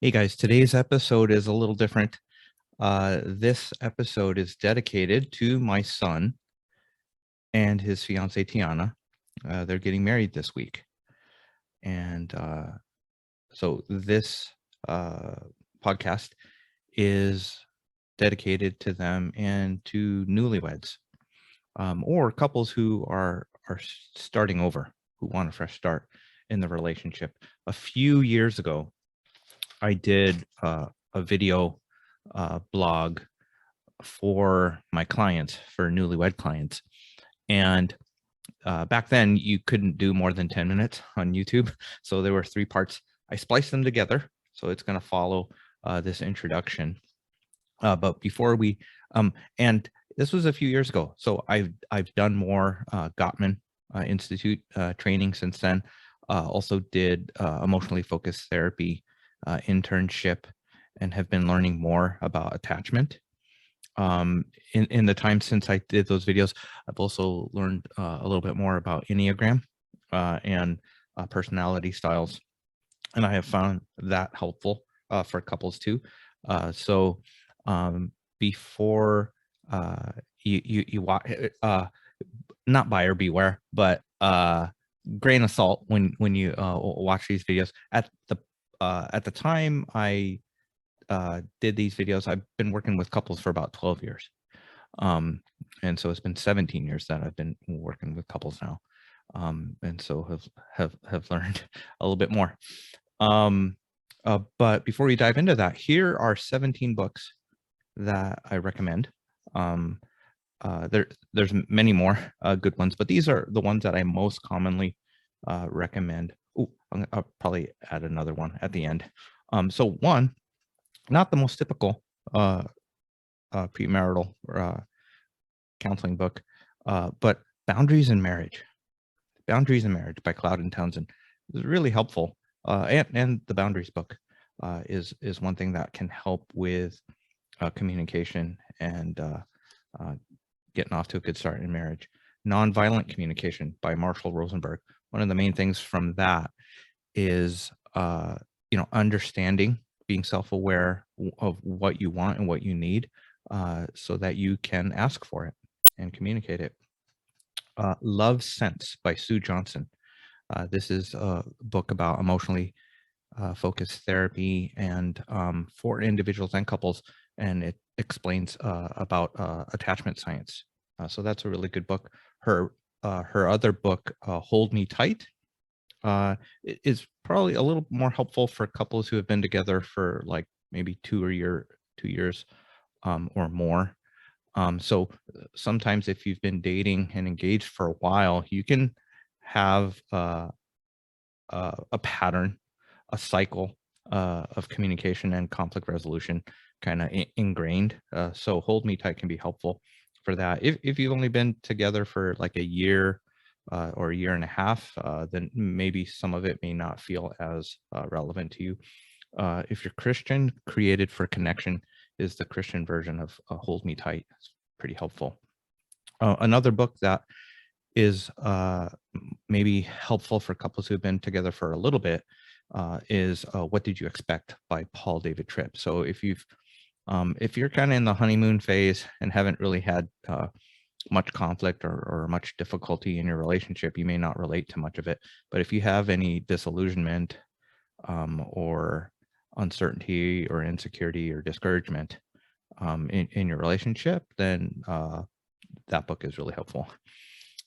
Hey guys, today's episode is a little different. This episode is dedicated to my son and his fiancee Tiana. They're getting married this week. And so this podcast is dedicated to them and to newlyweds, or couples who are starting over, who want a fresh start in the relationship. A few years ago, I did a video blog for my clients, for newlywed clients. And back then, you couldn't do more than 10 minutes on YouTube. So there were 3 parts. I spliced them together. So it's going to follow this introduction. But before we, and this was a few years ago. So I've done more Gottman Institute training since then. Also did emotionally focused therapy internship and have been learning more about attachment. In the time since I did those videos, I've also learned a little bit more about Enneagram and personality styles, and I have found that helpful for couples too. So before you watch, not buyer beware, but grain of salt when you watch these videos. At the time I did these videos, I've been working with couples for about 12 years. And so it's been 17 years that I've been working with couples now. And so have learned a little bit more. But before we dive into that, here are 17 books that I recommend. There's many more good ones, but these are the ones that I most commonly recommend. Oh, I'll probably add another one at the end. So one, not the most typical premarital counseling book, but Boundaries in Marriage. Boundaries in Marriage by Cloud and Townsend is really helpful. And the Boundaries book is one thing that can help with communication and getting off to a good start in marriage. Nonviolent Communication by Marshall Rosenberg. One of the main things from that is understanding, being self-aware of what you want and what you need, so that you can ask for it and communicate it. Love Sense by Sue Johnson. This is a book about emotionally focused therapy and for individuals and couples, and it explains about attachment science. So that's a really good book. Her other book, Hold Me Tight, is probably a little more helpful for couples who have been together for like maybe 2 years or more. So sometimes if you've been dating and engaged for a while, you can have a pattern, a cycle of communication and conflict resolution kind of ingrained. So Hold Me Tight can be helpful for that. If you've only been together for like a year or a year and a half, then maybe some of it may not feel as relevant to you. If you're Christian, Created for Connection is the Christian version of Hold Me Tight. It's pretty helpful. Another book that is maybe helpful for couples who've been together for a little bit is What Did You Expect by Paul David Tripp. So if you're kind of in the honeymoon phase and haven't really had much conflict or much difficulty in your relationship, you may not relate to much of it. But if you have any disillusionment or uncertainty or insecurity or discouragement in your relationship, then that book is really helpful.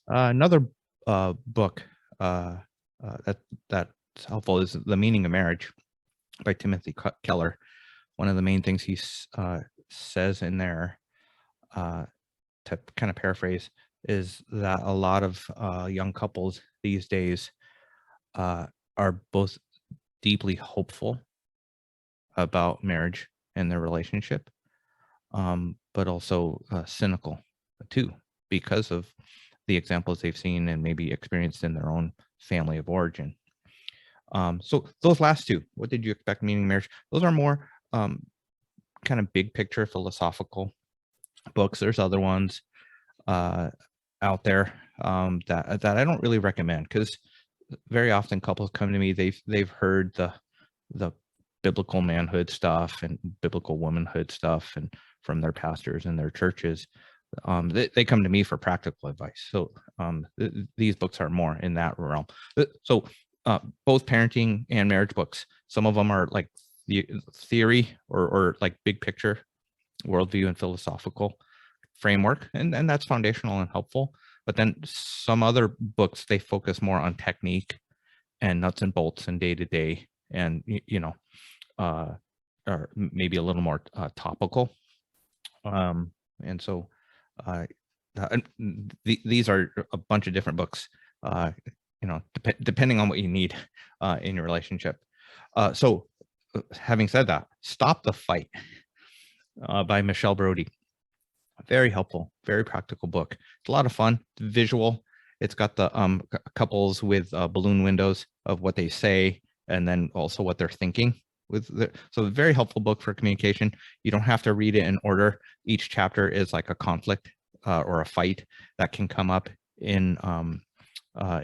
Another book that's helpful is The Meaning of Marriage by Timothy Keller. One of the main things he says in there, to kind of paraphrase, is that a lot of young couples these days are both deeply hopeful about marriage and their relationship, but also cynical too, because of the examples they've seen and maybe experienced in their own family of origin. So those last two, What Did You Expect, Meaning of Marriage, those are more kind of big picture philosophical books. There's other ones out there that I don't really recommend, because very often couples come to me, they've heard the biblical manhood stuff and biblical womanhood stuff, and from their pastors and their churches. They come to me for practical advice. So these books are more in that realm. So both parenting and marriage books, some of them are like the theory or like big picture worldview and philosophical framework, and that's foundational and helpful. But then some other books, they focus more on technique and nuts and bolts and day to day, and or maybe a little more topical. And so these are a bunch of different books, depending on what you need in your relationship. So having said that, Stop the Fight by Michelle Brody. Very helpful, very practical book. It's a lot of fun, visual. It's got the couples with balloon windows of what they say and then also what they're thinking. So a very helpful book for communication. You don't have to read it in order. Each chapter is like a conflict or a fight that can come up in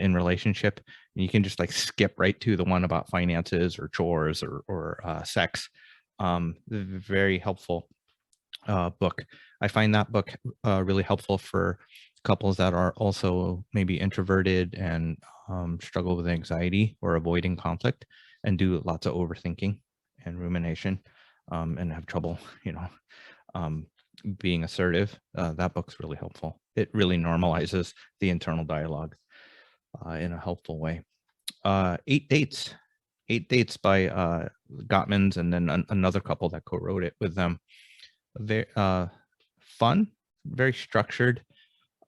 relationship. And you can just like skip right to the one about finances or chores or sex. Very helpful book. I find that book really helpful for couples that are also maybe introverted and struggle with anxiety or avoiding conflict and do lots of overthinking and rumination and have trouble, being assertive. That book's really helpful. It really normalizes the internal dialogue in a helpful way. 8 Dates by Gottmans, and then another couple that co-wrote it with them. Very fun, very structured,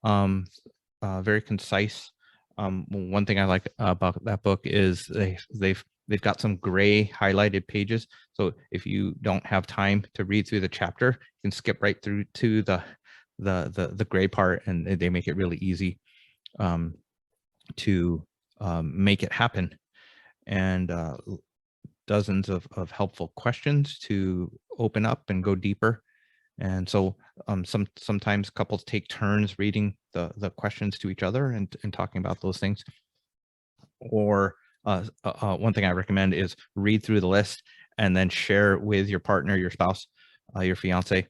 very concise. One thing I like about that book is they've got some gray highlighted pages. So if you don't have time to read through the chapter, you can skip right through to the gray part, and they make it really easy to make it happen. And dozens of helpful questions to open up and go deeper. And so sometimes couples take turns reading the questions to each other and talking about those things. Or one thing I recommend is read through the list and then share with your partner, your spouse, your fiance.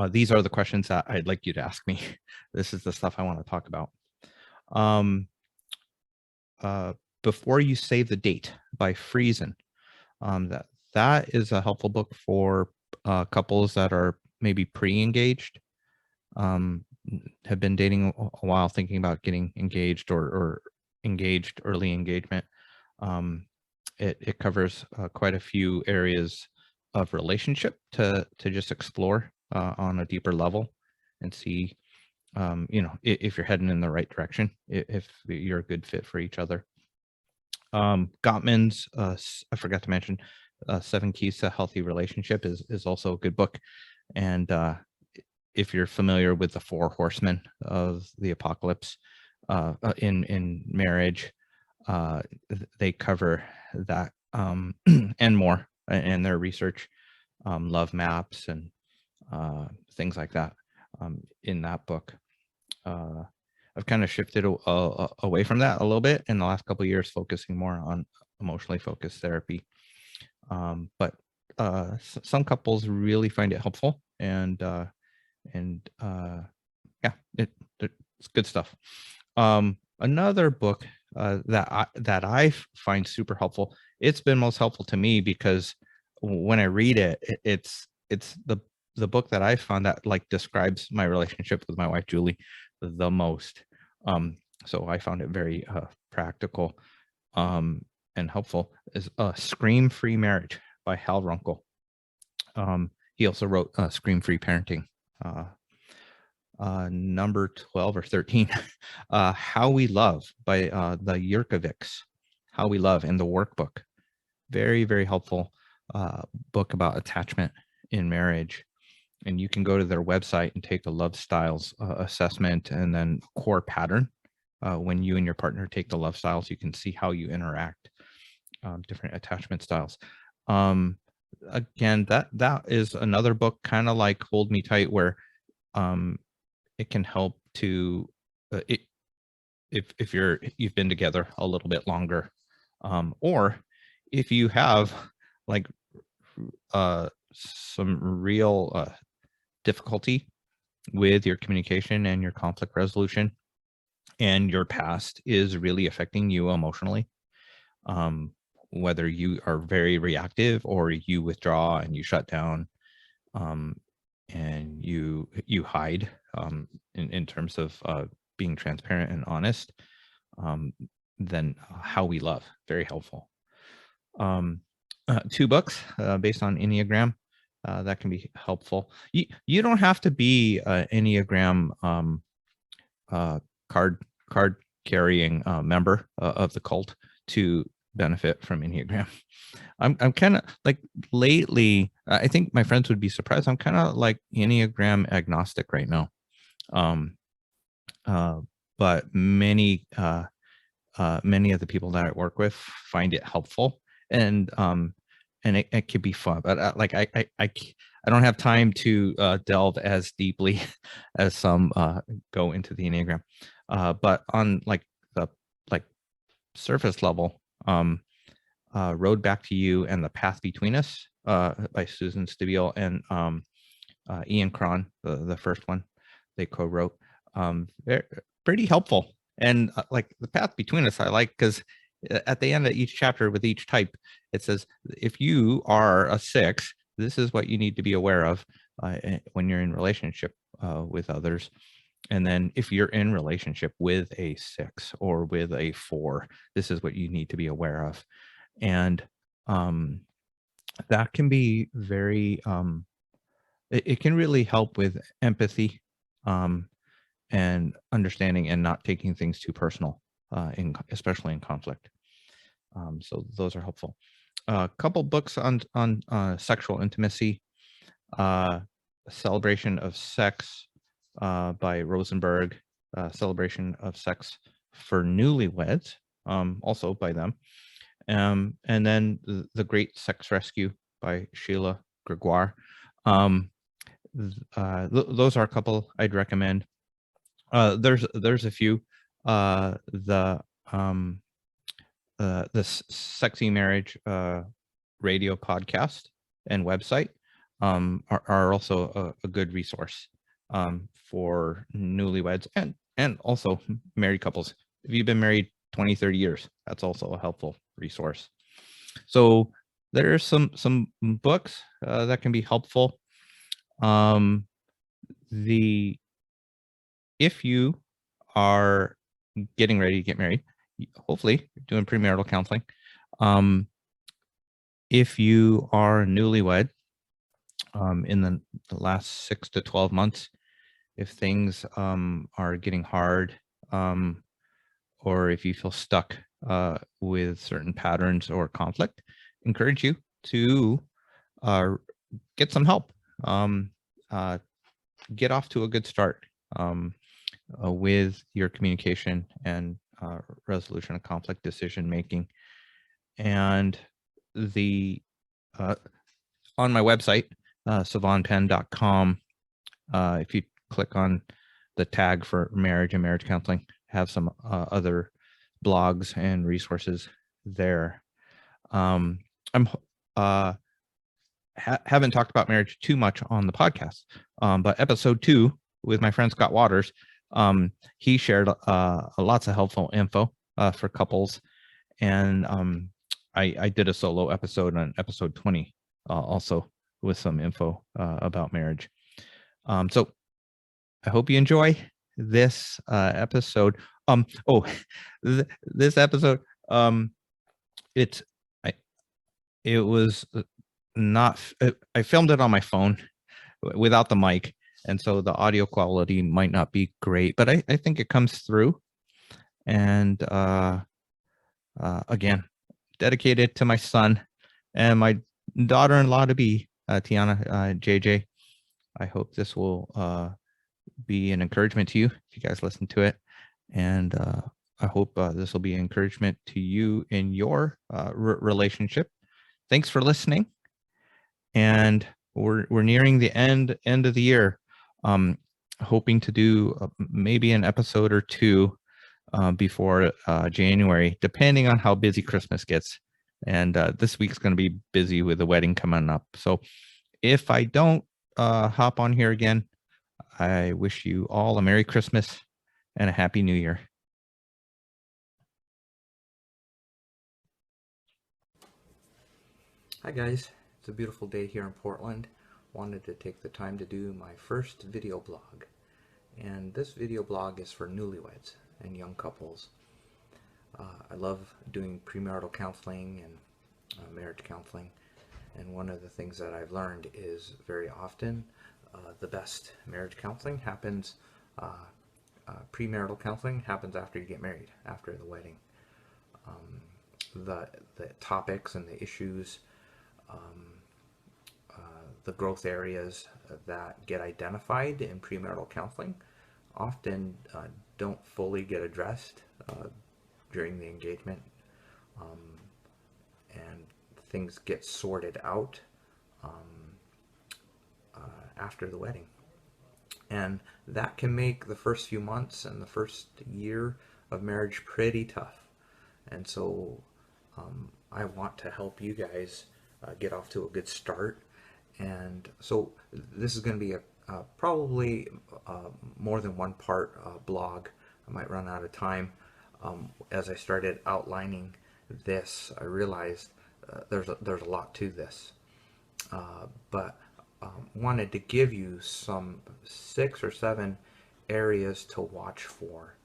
These are the questions that I'd like you to ask me. This is the stuff I want to talk about. Before You Save the Date by Friesen. That is a helpful book for couples that are maybe pre-engaged, have been dating a while, thinking about getting engaged or engaged, early engagement. It covers quite a few areas of relationship to just explore on a deeper level and see, if you're heading in the right direction, if you're a good fit for each other. Gottman's, I forgot to mention, 7 Keys to a Healthy Relationship is also a good book. And if you're familiar with the 4 horsemen of the apocalypse in marriage, they cover that and more in their research, love maps and things like that in that book. I've kind of shifted away from that a little bit in the last couple of years, focusing more on emotionally focused therapy. But some couples really find it helpful, and yeah, it's good stuff. Another book that I find super helpful. It's been most helpful to me because when I read it, it's the book that I found that like describes my relationship with my wife Julie the most. So I found it very practical and helpful. Is Scream Free Marriage by Hal Runkle. He also wrote Scream Free Parenting. Number 12 or 13, How We Love by the Yurkovics. How We Love, in the workbook. Very, very helpful book about attachment in marriage. And you can go to their website and take a love styles assessment and then core pattern. When you and your partner take the love styles, you can see how you interact, different attachment styles. Again, that is another book kind of like Hold Me Tight, where it can help to if you've been together a little bit longer, or if you have like some real difficulty with your communication and your conflict resolution, and your past is really affecting you emotionally, whether you are very reactive or you withdraw and you shut down, and you hide, in terms of being transparent and honest, then How We Love, very helpful. 2 books based on Enneagram that can be helpful. You don't have to be an Enneagram card carrying member of the cult to benefit from Enneagram. I'm kind of like, lately, I think my friends would be surprised, I'm kind of like Enneagram agnostic right now. But many of the people that I work with find it helpful, and it could be fun. But like I don't have time to delve as deeply as some go into the Enneagram. But on like the surface level, Road Back to You and The Path Between Us by Susan Stabile and Ian Cron, the first one they co-wrote. They're pretty helpful. And like The Path Between Us, I like, because at the end of each chapter with each type, it says, if you are a 6, this is what you need to be aware of when you're in relationship with others. And then if you're in relationship with a 6 or with a 4, this is what you need to be aware of. And that can be very, it can really help with empathy, and understanding, and not taking things too personal, especially in conflict. So those are helpful. A couple books on sexual intimacy. Celebration of Sex by Rosenberg. Celebration of Sex for Newlyweds, also by them. And then The Great Sex Rescue by Sheila Gregoire. Those are a couple I'd recommend. There's a few. The Sexy Marriage radio podcast and website are also a good resource for newlyweds and also married couples. If you've been married 20, 30 years, that's also a helpful resource. So there are some books that can be helpful. If you are getting ready to get married, hopefully you're doing premarital counseling. If you are newlywed, in the last 6 to 12 months, if things are getting hard, or if you feel stuck with certain patterns or conflict, encourage you to get some help. Get off to a good start with your communication and resolution of conflict, decision making. And on my website, SovannPen.com, if you click on the tag for marriage and marriage counseling, have some other blogs and resources there. Haven't talked about marriage too much on the podcast, but episode 2 with my friend Scott Waters, he shared lots of helpful info for couples, and I did a solo episode on episode 20 also with some info about marriage. So I hope you enjoy this episode. This episode, it was not, I filmed it on my phone without the mic, and so the audio quality might not be great, but I think it comes through. And again, dedicated to my son and my daughter-in-law to be, Tiana, JJ. I hope this will be an encouragement to you if you guys listen to it, and I hope this will be an encouragement to you in your relationship. Thanks for listening, and we're nearing the end of the year. Hoping to do maybe an episode or 2 before January, depending on how busy Christmas gets. And this week's going to be busy with the wedding coming up. So if I don't hop on here again, I wish you all a Merry Christmas and a Happy New Year. Hi guys, it's a beautiful day here in Portland. Wanted to take the time to do my first video blog. And this video blog is for newlyweds and young couples. I love doing premarital counseling and marriage counseling. And one of the things that I've learned is very often the best marriage counseling happens, premarital counseling happens after you get married, after the wedding. The topics and the issues, the growth areas that get identified in premarital counseling often don't fully get addressed during the engagement, and things get sorted out after the wedding. And that can make the first few months and the first year of marriage pretty tough. And so I want to help you guys get off to a good start. And so this is going to be probably more than one part blog. I might run out of time. As I started outlining this, I realized there's a lot to this, but wanted to give you some 6 or 7 areas to watch for,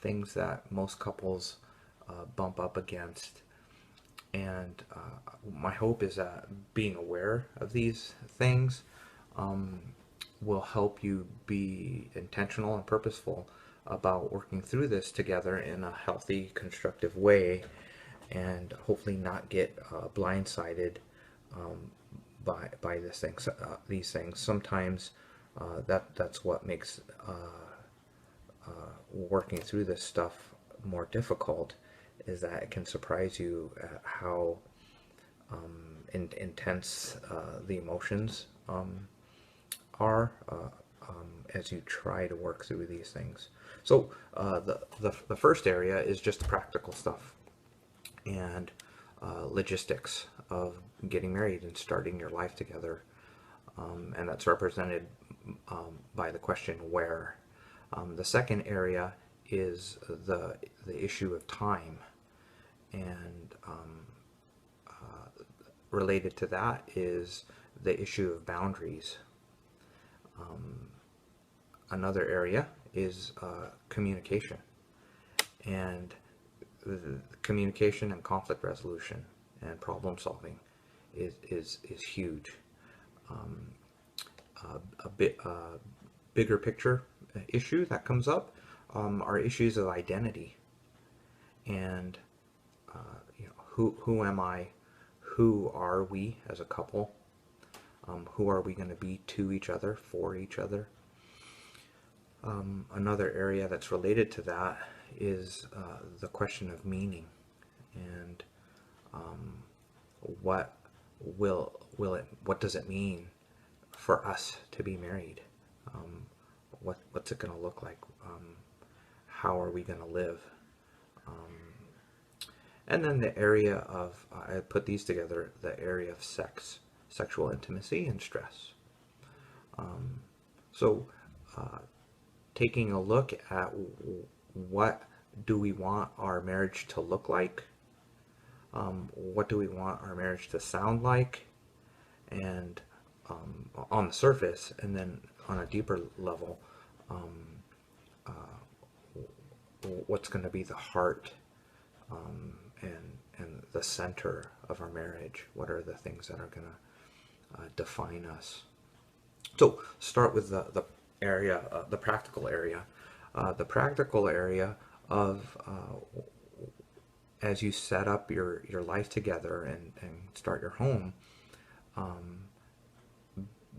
things that most couples bump up against. And my hope is that being aware of these things will help you be intentional and purposeful about working through this together in a healthy, constructive way, and hopefully not get blindsided by these things. Sometimes that's what makes working through this stuff more difficult, is that it can surprise you at how intense the emotions are as you try to work through these things. So the first area is just practical stuff and logistics of getting married and starting your life together, and that's represented by the question where. The second area is the issue of time, and related to that is the issue of boundaries. Another area is communication, and communication and conflict resolution and problem solving is huge. A bigger picture issue that comes up are issues of identity, and who am I? Who are we as a couple? Who are we going to be to each other, for each other? Another area that's related to that is the question of meaning, and what does it mean for us to be married? What's it going to look like? How are we going to live? And then the area of, I put these together, the area of sex, sexual intimacy, and stress. So taking a look at what do we want our marriage to look like, what do we want our marriage to sound like, and on the surface, and then on a deeper level, what's going to be the heart and the center of our marriage? What are the things that are going to define us? So start with the area, the practical area. The practical area of as you set up your life together and start your home,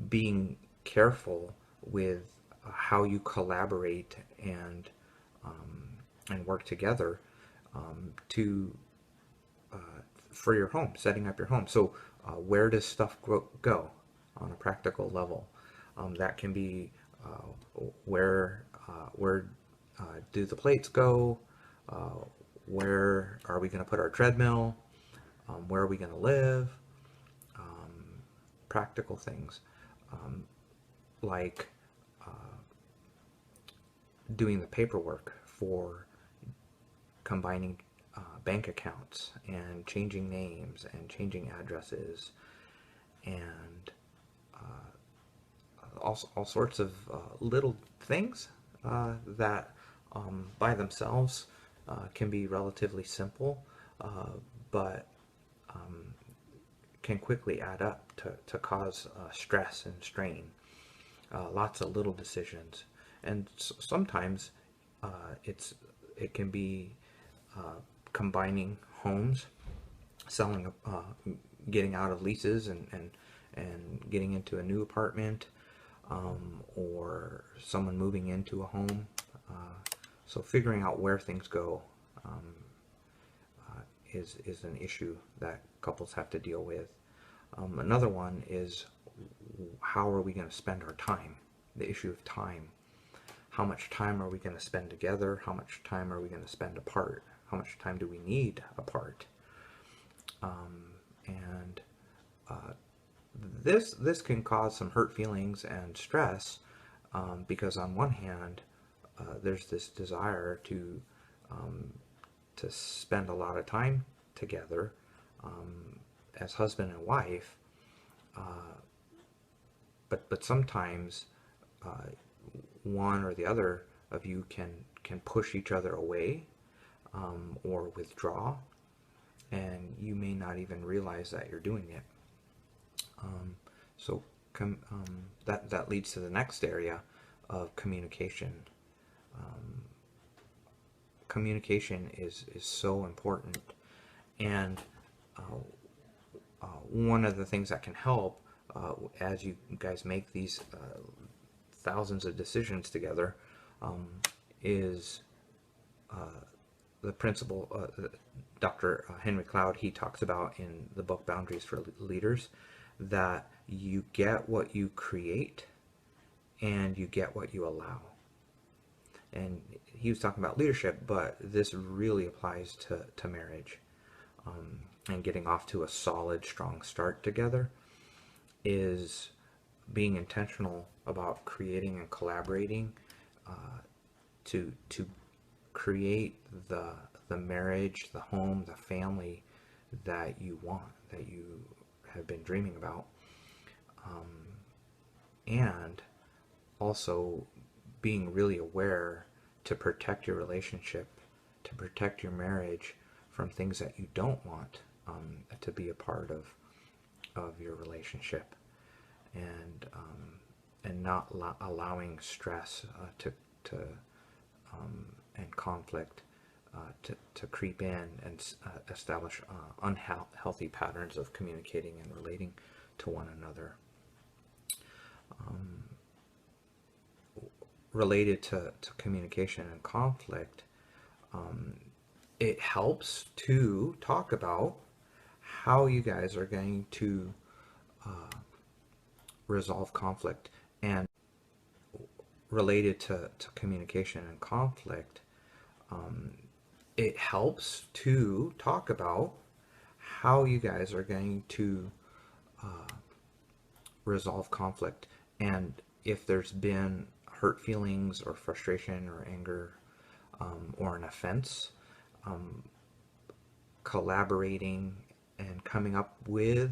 being careful with how you collaborate and work together to for your home, setting up your home. So where does stuff go on a practical level? That can be where do the plates go? Where are we going to put our treadmill? Where are we going to live? Practical things like doing the paperwork for combining bank accounts and changing names and changing addresses, and all sorts of little things that by themselves can be relatively simple, but can quickly add up to cause stress and strain. Lots of little decisions, and sometimes it can be combining homes, selling, getting out of leases and getting into a new apartment, or someone moving into a home. So figuring out where things go is an issue that couples have to deal with. Another one is, how are we going to spend our time? The issue of time. How much time are we going to spend together? How much time are we going to spend apart? How much time do we need apart? And this can cause some hurt feelings and stress, because on one hand, there's this desire to spend a lot of time together as husband and wife, but sometimes one or the other of you can push each other away, or withdraw, and you may not even realize that you're doing it. So that leads to the next area of communication. Communication is so important, and one of the things that can help as you guys make these thousands of decisions together is the principle Dr. Henry Cloud, he talks about in the book Boundaries for Leaders, that you get what you create and you get what you allow. And he was talking about leadership, but this really applies to marriage. And getting off to a solid, strong start together is being intentional about creating and collaborating to create the marriage, the home, the family that you want, that you have been dreaming about. And also being really aware to protect your relationship, to protect your marriage from things that you don't want to be a part of your relationship, and not allowing stress and conflict to creep in and establish unhealthy patterns of communicating and relating to one another. Related to communication and conflict, it helps to talk about how you guys are going to resolve conflict. And related to communication and conflict, it helps to talk about how you guys are going to resolve conflict. And if there's been hurt feelings or frustration or anger, or an offense, collaborating and coming up with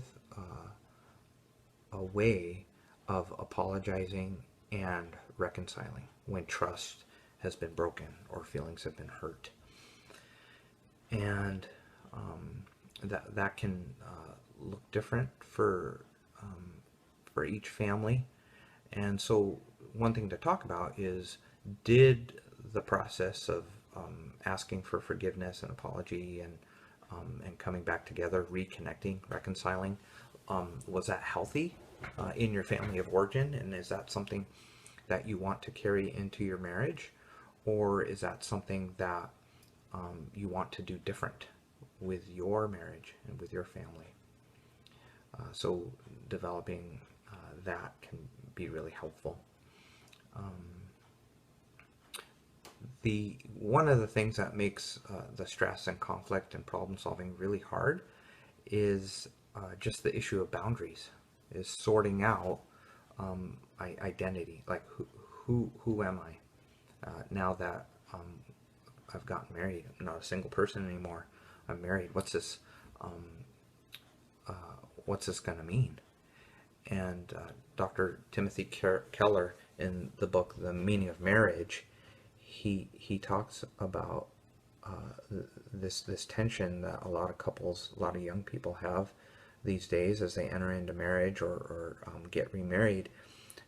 a way of apologizing and reconciling when trust has been broken or feelings have been hurt. And that can look different for each family. And so one thing to talk about is, did the process of asking for forgiveness and apology and coming back together, reconnecting, reconciling, was that healthy in your family of origin? And is that something that you want to carry into your marriage? Or is that something that you want to do different with your marriage and with your family? So developing that can be really helpful. One of the things that makes the stress and conflict and problem solving really hard is just the issue of boundaries, is sorting out identity, like who am I now that I've gotten married. I'm not a single person anymore. I'm married. Um, what's this going to mean? And Dr. Timothy Keller, in the book The Meaning of Marriage, he talks about this tension that a lot of couples, a lot of young people have these days as they enter into marriage or get remarried,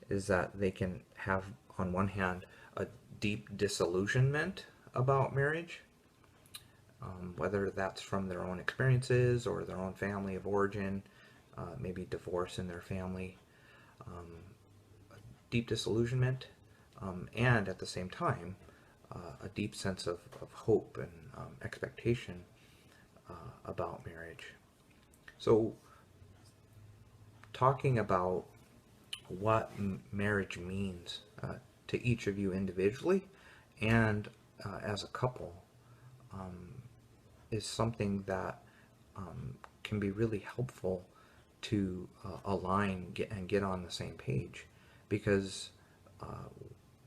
is that they can have, on one hand, a deep disillusionment about marriage, whether that's from their own experiences or their own family of origin, maybe divorce in their family, a deep disillusionment, and at the same time, a deep sense of hope and expectation about marriage. So, talking about what marriage means to each of you individually and as a couple is something that can be really helpful to align and get on the same page, because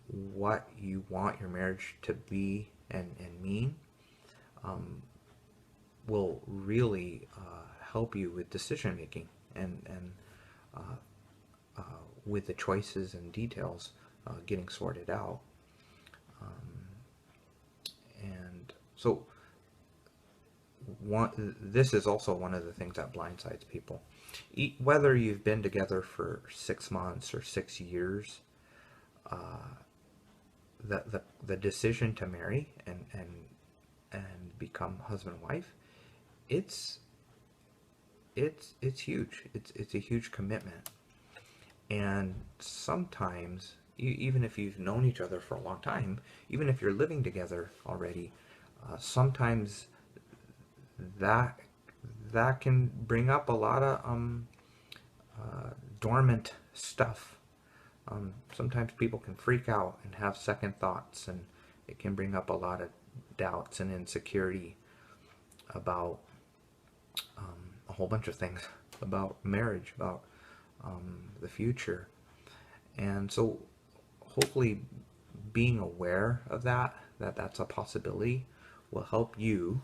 what you want your marriage to be and mean will really help you with decision making and with the choices and details getting sorted out. And so this is also one of the things that blindsides people. Whether you've been together for 6 months or 6 years, the decision to marry and become husband and wife, it's huge. It's a huge commitment. And sometimes, even if you've known each other for a long time, even if you're living together already, sometimes that can bring up a lot of dormant stuff. Sometimes people can freak out and have second thoughts, and it can bring up a lot of doubts and insecurity about a whole bunch of things, about marriage, about the future. And so hopefully being aware of that's a possibility, will help you,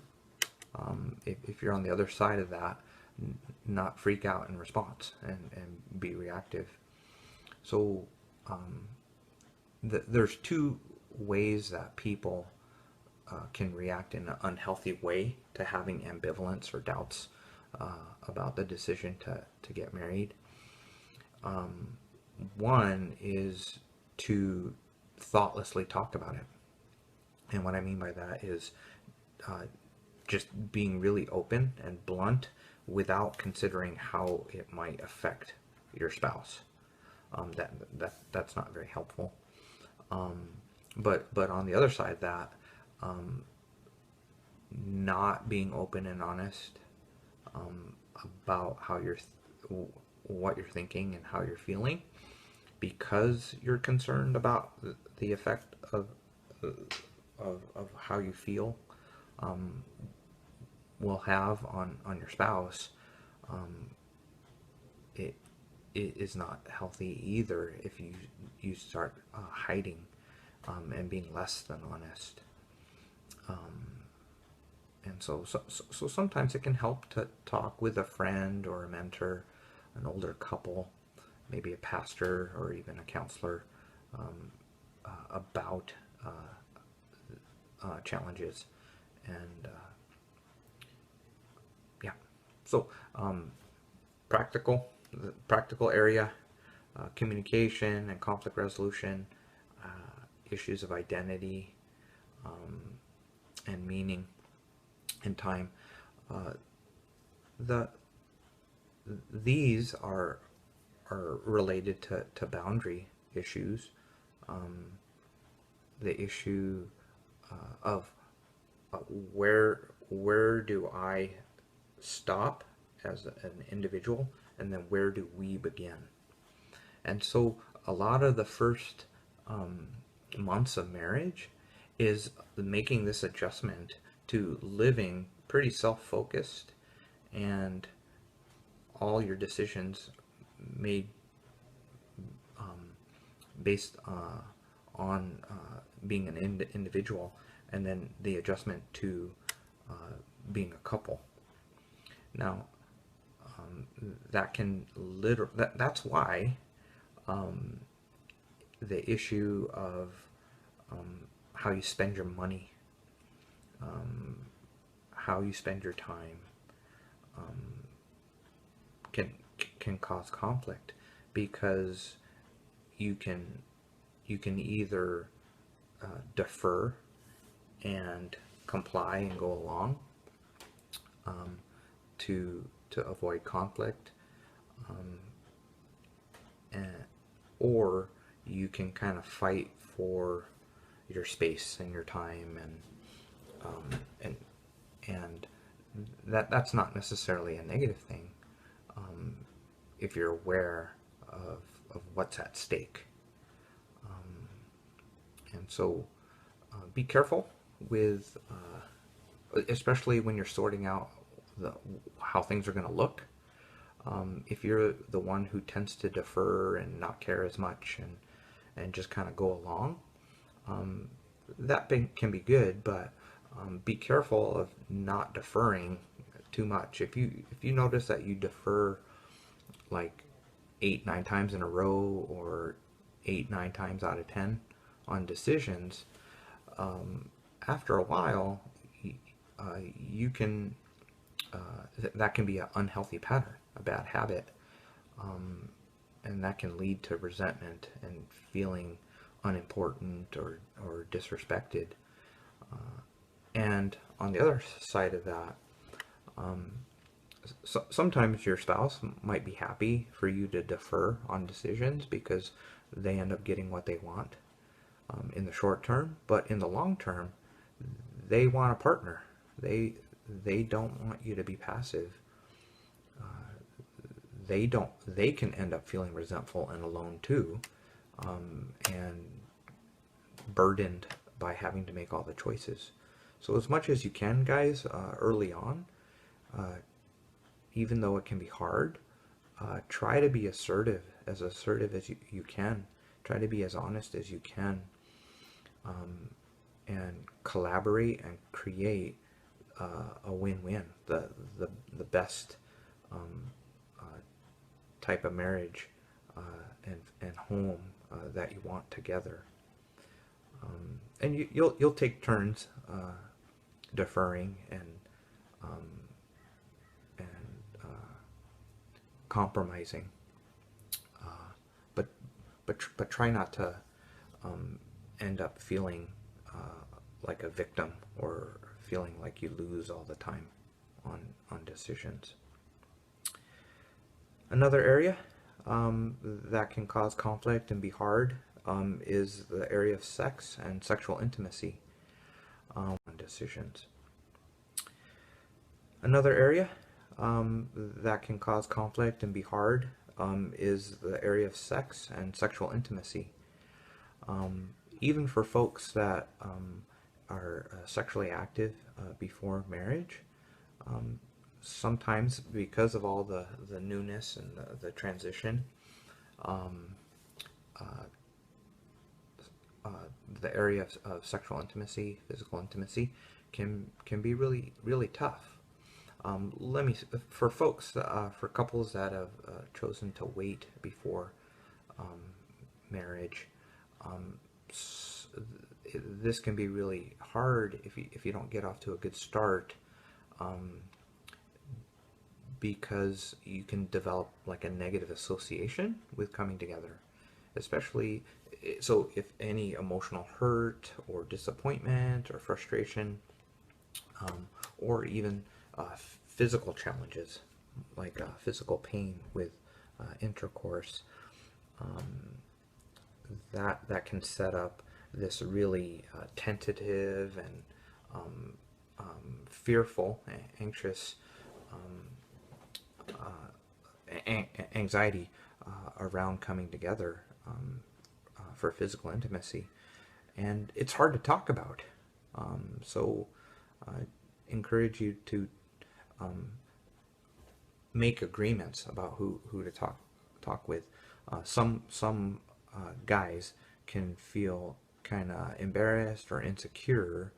if you're on the other side of that, not freak out in response and be reactive. So there's two ways that people can react in an unhealthy way to having ambivalence or doubts about the decision to get married. One is to thoughtlessly talk about it. And what I mean by that is just being really open and blunt without considering how it might affect your spouse. That's not very helpful. But on the other side of that, not being open and honest about how what you're thinking and how you're feeling, because you're concerned about the effect of how you feel will have on your spouse. It is not healthy either if you start hiding and being less than honest. And so sometimes it can help to talk with a friend or a mentor, an older couple, maybe a pastor or even a counselor, about challenges. And yeah, so practical area, communication and conflict resolution, issues of identity and meaning and time. These are related to boundary issues. The issue of where do I stop as an individual, and then where do we begin? And so a lot of the first months of marriage is making this adjustment to living pretty self-focused and all your decisions made based on being an individual, and then the adjustment to being a couple. Now, that can that's why the issue of how you spend your money, how you spend your time, can cause conflict, because you can either defer and comply and go along to avoid conflict, or you can kind of fight for your space and your time, and that's not necessarily a negative thing if you're aware of what's at stake. And so be careful with, especially when you're sorting out how things are going to look. If you're the one who tends to defer and not care as much and just kind of go along, that can be good, but be careful of not deferring too much. If you notice that you defer like 8-9 times in a row, or 8-9 times out of 10 on decisions, after a while you can that can be an unhealthy pattern, a bad habit, and that can lead to resentment and feeling unimportant or disrespected. And on the other side of that, sometimes your spouse might be happy for you to defer on decisions because they end up getting what they want in the short term, but in the long term, they want a partner. They don't want you to be passive. They can end up feeling resentful and alone too, and burdened by having to make all the choices. So as much as you can, guys, early on, even though it can be hard, try to be assertive as you can. Try to be as honest as you can, and collaborate and create a win-win, the best type of marriage and home that you want together. And you'll take turns deferring and compromising, but try not to end up feeling like a victim, or feeling like you lose all the time on decisions. Another area that can cause conflict and be hard is the area of sex and sexual intimacy on decisions. Another area that can cause conflict and be hard is the area of sex and sexual intimacy. Even for folks that are sexually active before marriage, sometimes because of all the newness and the transition, the area of sexual intimacy, physical intimacy, can be really, really tough. For couples that have chosen to wait before marriage, this can be really hard if you don't get off to a good start, because you can develop like a negative association with coming together, especially so if any emotional hurt or disappointment or frustration, or even physical challenges like physical pain with intercourse, that can set up this really tentative and fearful, anxious anxiety around coming together for physical intimacy, and it's hard to talk about. So I encourage you to make agreements about who to talk with. Some guys can feel kind of embarrassed or insecure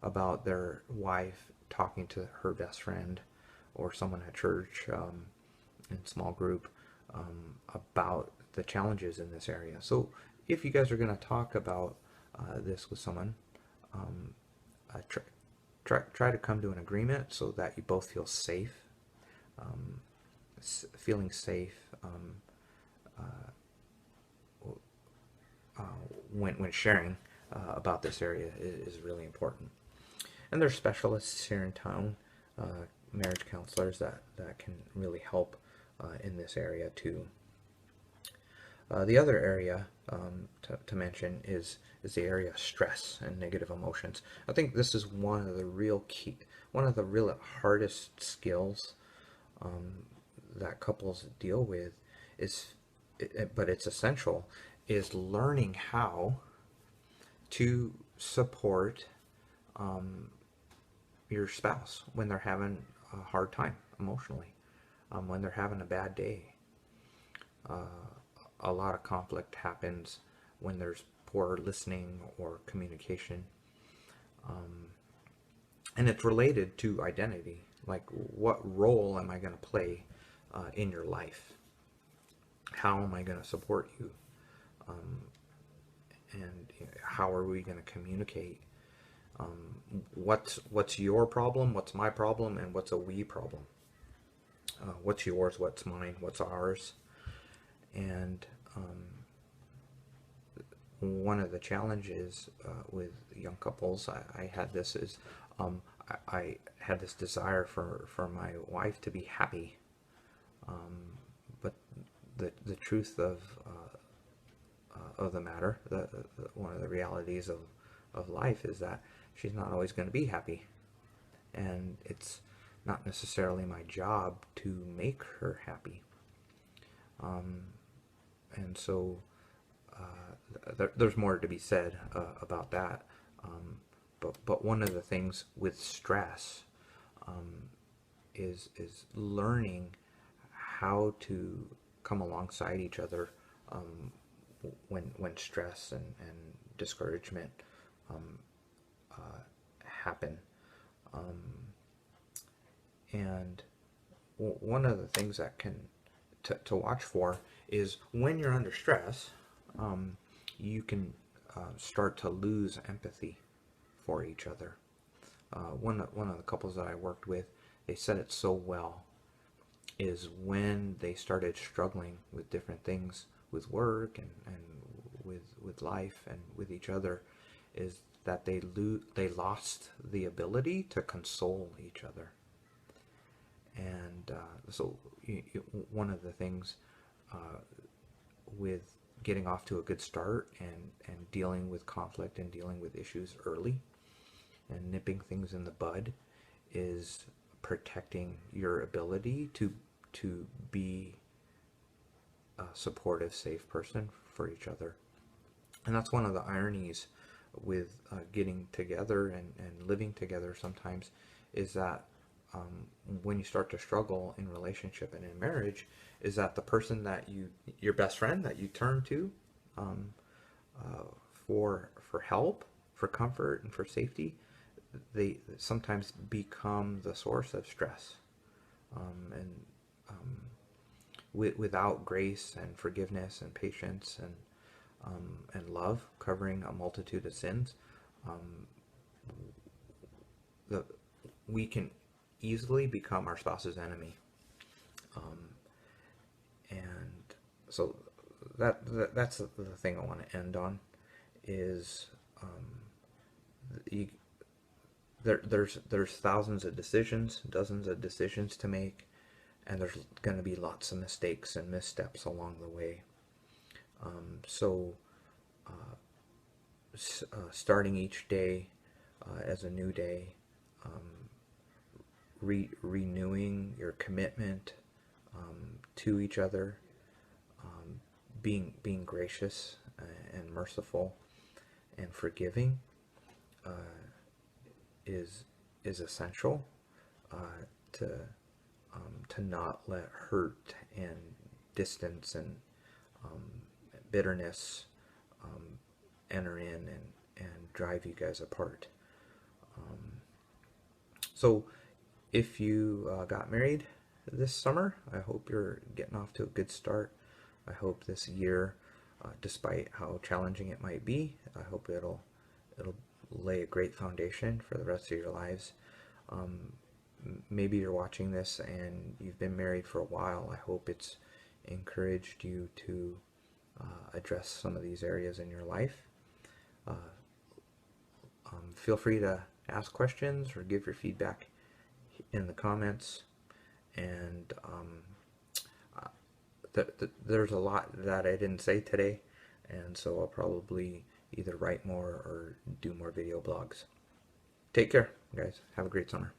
about their wife talking to her best friend or someone at church, in small group, about the challenges in this area. So if you guys are going to talk about this with someone, try to come to an agreement so that you both feel safe. Feeling safe when sharing about this area is really important. And there's specialists here in town, marriage counselors that can really help in this area too. The other area to mention is the area of stress and negative emotions. I think this is one of the real hardest skills that couples deal with, but it's essential, is learning how to support your spouse when they're having a hard time emotionally, when they're having a bad day. A lot of conflict happens when there's poor listening or communication. And it's related to identity. Like, what role am I going to play in your life? How am I going to support you? And how are we going to communicate? What's your problem? What's my problem? And what's a we problem? What's yours? What's mine? What's ours? And one of the challenges with young couples, I had this is I had this desire for my wife to be happy, but the truth of the matter, one of the realities of life is that she's not always going to be happy, and it's not necessarily my job to make her happy. And so there's more to be said about that. But one of the things with stress is learning how to come alongside each other when stress and discouragement happen. And one of the things that can to watch for is when you're under stress, you can start to lose empathy for each other. One of the couples that I worked with, they said it so well, is when they started struggling with different things, with work and with life and with each other, is that they lost the ability to console each other. And so one of the things with getting off to a good start and dealing with conflict and dealing with issues early and nipping things in the bud is protecting your ability to be a supportive, safe person for each other. And that's one of the ironies with getting together and living together sometimes, is that when you start to struggle in relationship and in marriage, is that the person that your best friend that you turn to for help, for comfort, and for safety, they sometimes become the source of stress. Without grace and forgiveness and patience and love covering a multitude of sins, we can easily become our spouse's enemy. And so that's the thing I want to end on, is there's thousands of decisions, dozens of decisions to make, and there's going to be lots of mistakes and missteps along the way. So starting each day as a new day, renewing your commitment to each other, being gracious and merciful and forgiving is essential to to not let hurt and distance and bitterness enter in and drive you guys apart. So if you got married this summer, I hope you're getting off to a good start. I hope this year, despite how challenging it might be, I hope it'll lay a great foundation for the rest of your lives. Maybe you're watching this and you've been married for a while. I hope it's encouraged you to address some of these areas in your life. Feel free to ask questions or give your feedback in the comments. And there's a lot that I didn't say today, and so I'll probably either write more or do more video blogs. Take care, guys. Have a great summer.